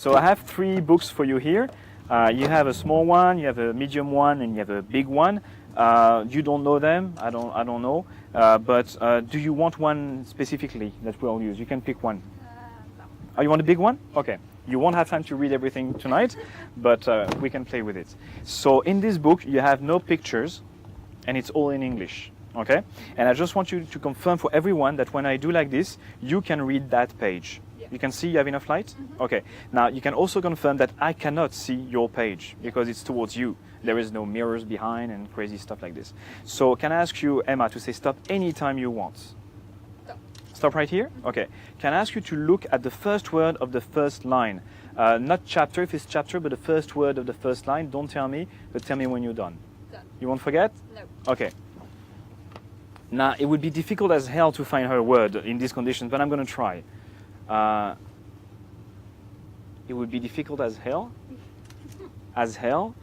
So I have 3 books for you here. You have a small one, you have a medium one, and you have a big one. You don't know them. I don't know. But do you want one specifically that we'll use? You can pick one. No. Oh, you want a big one? Okay. You won't have time to read everything tonight, but we can play with it. So in this book, you have no pictures, and it's all in English. Okay? And I just want you to confirm for everyone that when I do like this, you can read that page. Yeah. You can see you have enough light? Mm-hmm. Okay. Now, you can also confirm that I cannot see your page because it's towards you. There is no mirrors behind and crazy stuff like this. So can I ask you, Emma, to say stop anytime you want? Stop. Stop right here? Okay. Can I ask you to look at the first word of the first line? Not chapter, if it's chapter, but the first word of the first line. Don't tell me, but tell me when you're done. Done. You won't forget? No. Okay. Now, it would be difficult as hell to find her word in these conditions, but I'm going to try. It would be difficult as hell? As hell?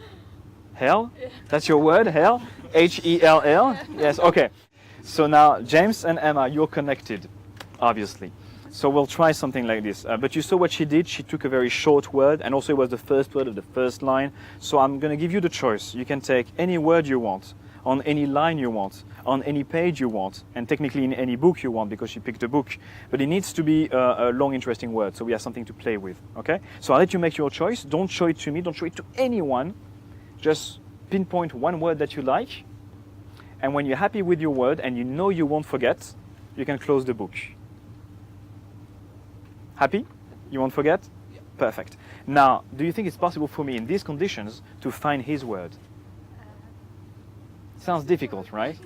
Hell? Yeah. That's your word, hell? H-E-L-L? Yes, okay. So now, James and Emma, you're connected, obviously. So we'll try something like this. But you saw what she did. She took a very short word, and also it was the first word of the first line. So I'm going to give you the choice. You can take any word you want, on any line you want, on any page you want, and technically in any book you want, because she picked a book. But it needs to be a long, interesting word, so we have something to play with, okay? So I'll let you make your choice. Don't show it to me. Don't show it to anyone. Just pinpoint one word that you like, and when you're happy with your word and you know you won't forget, you can close the book. Happy? You won't forget? Yeah. Perfect. Now, do you think it's possible for me in these conditions to find his word? Sounds difficult, right?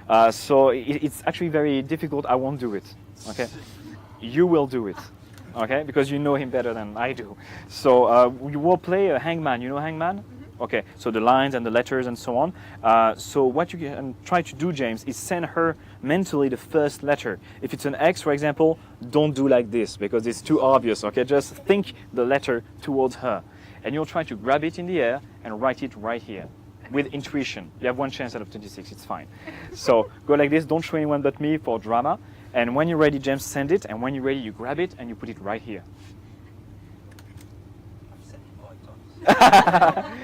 Yeah. So it's actually very difficult. I won't do it, okay? You will do it, okay? Because you know him better than I do. So you will play a hangman. You know hangman? Okay, so the lines and the letters and so on. So what you can try to do, James, is send her mentally the first letter. If it's an X, for example, don't do like this because it's too obvious, okay? Just think the letter towards her. And you'll try to grab it in the air and write it right here with intuition. You have 1 chance out of 26, it's fine. So go like this, don't show anyone but me for drama. And when you're ready, James, send it. And when you're ready, you grab it and you put it right here. I've said it 5 times.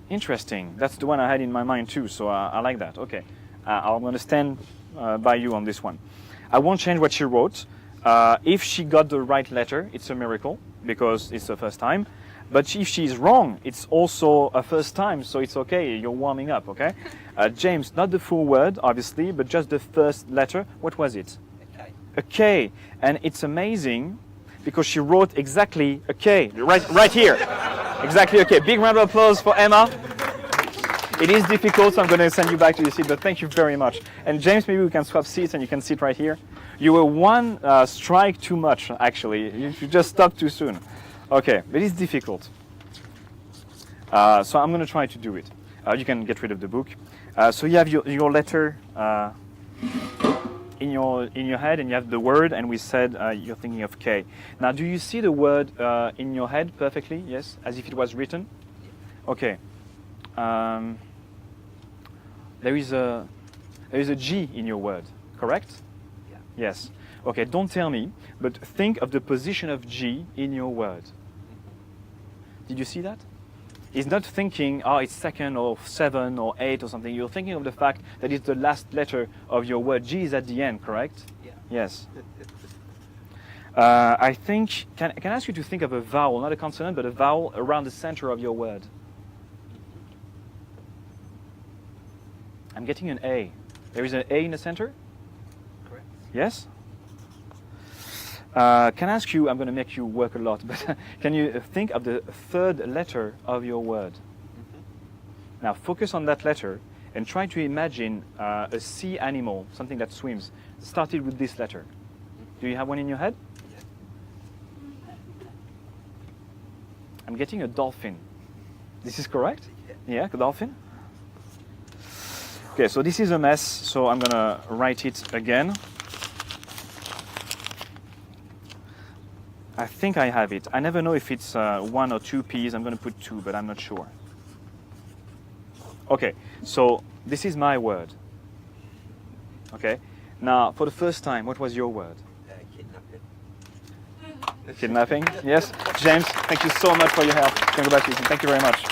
Interesting. That's the one I had in my mind too, so I like that. Okay. I'm going to stand by you on this one. I won't change what she wrote. If she got the right letter, it's a miracle because it's the first time. But if she's wrong, it's also a first time, so it's okay. You're warming up, okay? James, not the full word, obviously, but just the first letter. What was it? Okay. A K. And it's amazing because she wrote exactly a K, right here. Exactly a K. Big round of applause for Emma. It is difficult, so I'm going to send you back to your seat, but thank you very much. And James, maybe we can swap seats and you can sit right here. You were 1 strike too much, actually. You just stopped too soon. Okay, it is difficult. So I'm going to try to do it. You can get rid of the book. So you have your letter in your head, and you have the word, and we said you're thinking of K. Now, do you see the word in your head perfectly? Yes, as if it was written. Okay. There is a G in your word, correct? Yeah. Yes. Okay. Don't tell me, but think of the position of G in your word. Did you see that? He's not thinking, oh, it's 2nd or 7 or 8 or something. You're thinking of the fact that it's the last letter of your word. G is at the end, correct? Yeah. Yes. I think, can I ask you to think of a vowel, not a consonant, but a vowel around the center of your word? I'm getting an A. There is an A in the center? Correct. Yes? Can I ask you, I'm going to make you work a lot, but can you think of the 3rd letter of your word? Mm-hmm. Now focus on that letter and try to imagine a sea animal, something that swims, started with this letter. Do you have one in your head? Yeah. I'm getting a dolphin. This is correct? Yeah. Yeah, a dolphin? Okay, so this is a mess, so I'm going to write it again. I think I have it. I never know if it's 1 or 2 P's. I'm going to put 2, but I'm not sure. Okay, so this is my word. Okay, now for the first time, what was your word? Kidnapping. Kidnapping? Yes. James, thank you so much for your help. Congratulations. Thank you very much.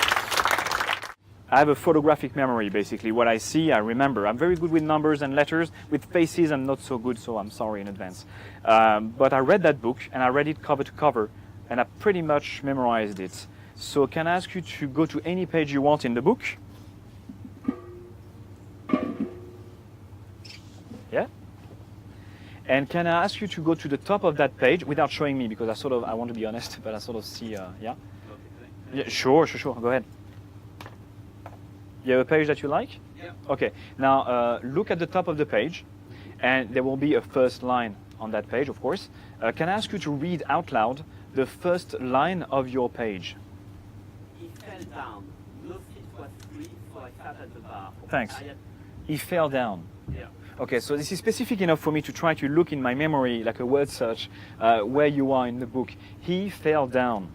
I have a photographic memory, basically. What I see, I remember. I'm very good with numbers and letters. With faces, I'm not so good, so I'm sorry in advance. But I read that book, and I read it cover to cover, and I pretty much memorized it. So can I ask you to go to any page you want in the book? Yeah? And can I ask you to go to the top of that page without showing me, because I want to be honest, but I sort of see, yeah? Yeah, sure. Go ahead. You have a page that you like? Yeah. Okay. Now look at the top of the page, and there will be a first line on that page, of course. Can I ask you to read out loud the first line of your page? He fell down. No feet was free, so I sat at the bar. Thanks. He fell down. Yeah. Okay, so this is specific enough for me to try to look in my memory, like a word search, where you are in the book. He fell down.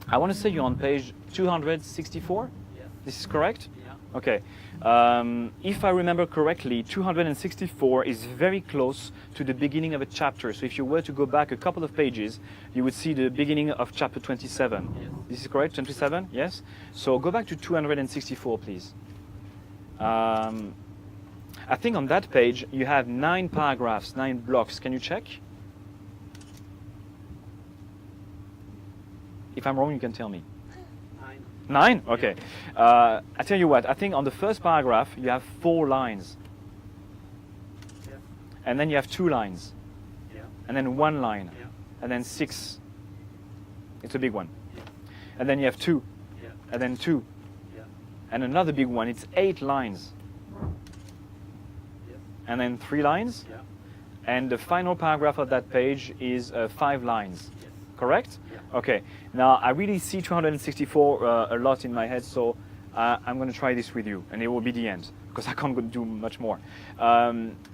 I want to say you're on page 264? Yes. This is correct? Yeah. Okay. If I remember correctly, 264 is very close to the beginning of a chapter. So if you were to go back a couple of pages, you would see the beginning of chapter 27. Yes. This is correct? 27? Yes? So go back to 264, please. I think on that page you have 9 paragraphs, 9 blocks. Can you check? If I'm wrong, you can tell me. 9? Okay. I tell you what, I think on the first paragraph you have 4 lines. Yes. And then you have 2 lines. Yeah. And then 1 line. Yeah. And then 6. It's a big one. Yeah. And then you have 2. Yeah. And then 2. Yeah. And another big one. It's 8 lines. Yes. And then 3 lines. Yeah. And the final paragraph of that page is 5 lines. Yes. Correct? Yeah. Okay. Now I really see 264 a lot in my head, so I'm going to try this with you, and it will be the end because I can't do much more.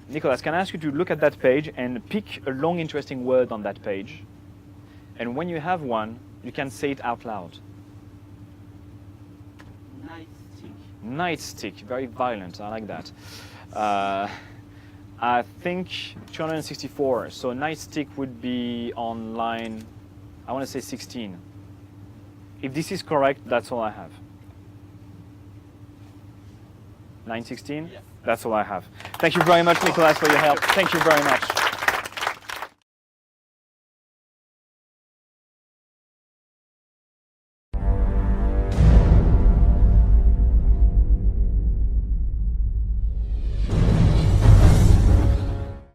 Nicolas, can I ask you to look at that page and pick a long, interesting word on that page? And when you have one, you can say it out loud. Nightstick. Nightstick, very violent. I like that. I think 264. So nightstick would be on line, I want to say 16. If this is correct, that's all I have. 916? Yes. That's all I have. Thank you very much, Nicolas, for your help. Thank you very much.